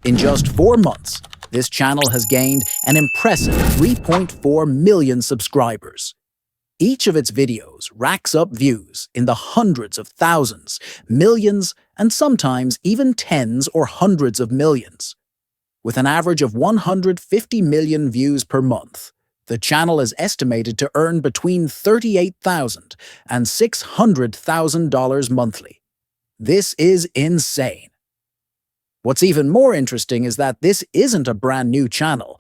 In just 4 months, this channel has gained an impressive 3.4 million subscribers. Each of its videos racks up views in the hundreds of thousands, millions, and sometimes even tens or hundreds of millions. With an average of 150 million views per month, the channel is estimated to earn between $38,000 and $600,000 monthly. This is insane. What's even more interesting is that this isn't a brand new channel.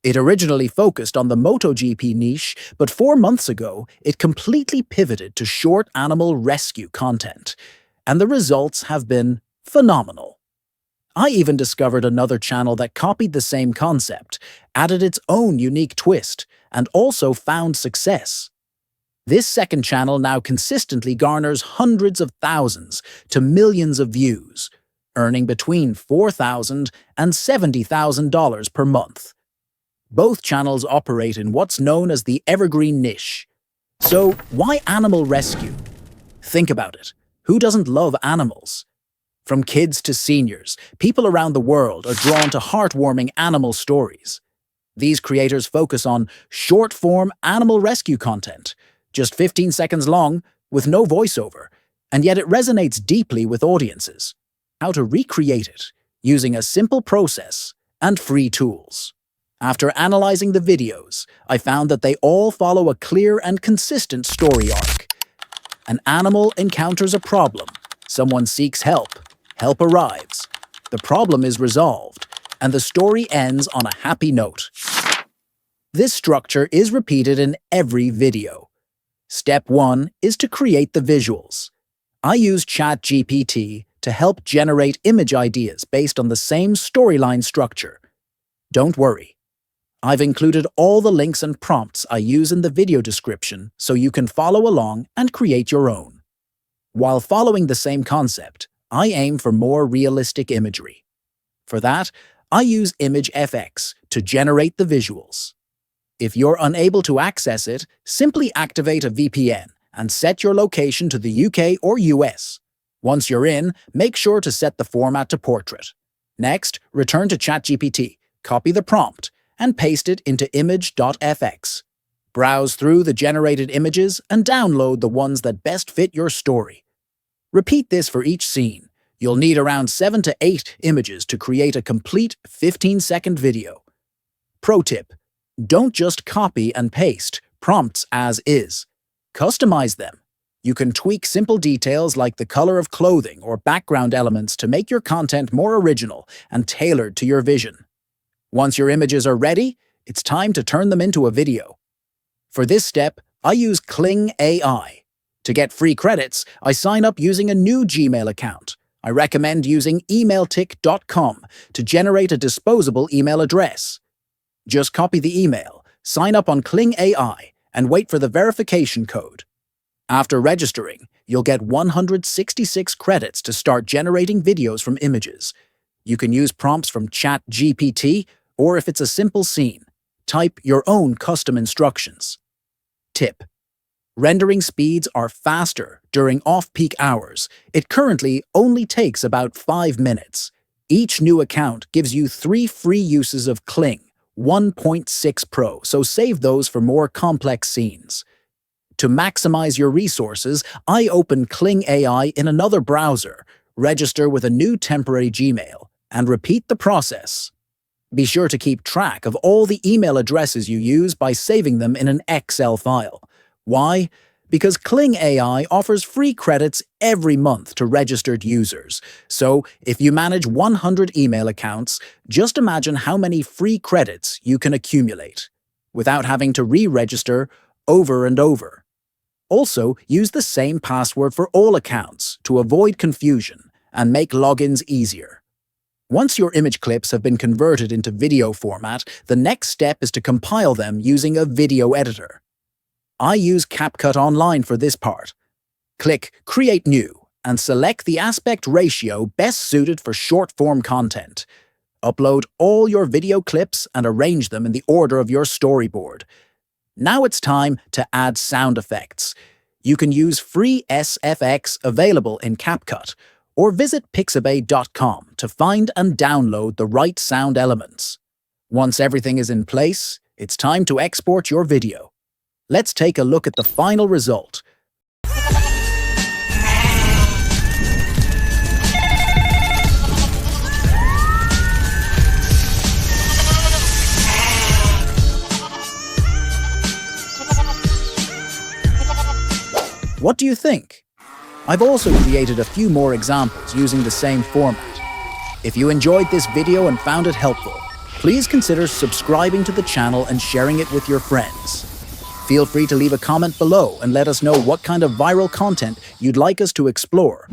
It originally focused on the MotoGP niche, but 4 months ago, it completely pivoted to short animal rescue content, and the results have been phenomenal. I even discovered another channel that copied the same concept, added its own unique twist, and also found success. This second channel now consistently garners hundreds of thousands to millions of views, earning between $4,000 and $70,000 per month. Both channels operate in what's known as the evergreen niche. So, why animal rescue? Think about it. Who doesn't love animals? From kids to seniors, people around the world are drawn to heartwarming animal stories. These creators focus on short-form animal rescue content, just 15 seconds long, with no voiceover, and yet it resonates deeply with audiences. How to recreate it, using a simple process and free tools. After analyzing the videos, I found that they all follow a clear and consistent story arc. An animal encounters a problem, someone seeks help, help arrives, the problem is resolved, and the story ends on a happy note. This structure is repeated in every video. Step 1 is to create the visuals. I use ChatGPT to help generate image ideas based on the same storyline structure. Don't worry. I've included all the links and prompts I use in the video description so you can follow along and create your own. While following the same concept, I aim for more realistic imagery. For that, I use ImageFX to generate the visuals. If you're unable to access it, simply activate a VPN and set your location to the UK or US. Once you're in, make sure to set the format to portrait. Next, return to ChatGPT, copy the prompt, and paste it into image.fx. Browse through the generated images and download the ones that best fit your story. Repeat this for each scene. You'll need around 7 to 8 images to create a complete 15-second video. Pro tip: don't just copy and paste prompts as is. Customize them. You can tweak simple details like the color of clothing or background elements to make your content more original and tailored to your vision. Once your images are ready, it's time to turn them into a video. For this step, I use Kling AI. To get free credits, I sign up using a new Gmail account. I recommend using emailtic.com to generate a disposable email address. Just copy the email, sign up on Kling AI, and wait for the verification code. After registering, you'll get 166 credits to start generating videos from images. You can use prompts from ChatGPT, or if it's a simple scene, type your own custom instructions. Tip: rendering speeds are faster during off-peak hours. It currently only takes about 5 minutes. Each new account gives you 3 free uses of Kling 1.6 Pro, so save those for more complex scenes. To maximize your resources, I open Kling AI in another browser, register with a new temporary Gmail, and repeat the process. Be sure to keep track of all the email addresses you use by saving them in an Excel file. Why? Because Kling AI offers free credits every month to registered users. So, if you manage 100 email accounts, just imagine how many free credits you can accumulate, without having to re-register over and over. Also, use the same password for all accounts to avoid confusion and make logins easier. Once your image clips have been converted into video format, the next step is to compile them using a video editor. I use CapCut Online for this part. Click Create New and select the aspect ratio best suited for short-form content. Upload all your video clips and arrange them in the order of your storyboard. Now it's time to add sound effects. You can use free SFX available in CapCut, or visit pixabay.com to find and download the right sound elements. Once everything is in place, it's time to export your video. Let's take a look at the final result. What do you think? I've also created a few more examples using the same format. If you enjoyed this video and found it helpful, please consider subscribing to the channel and sharing it with your friends. Feel free to leave a comment below and let us know what kind of viral content you'd like us to explore.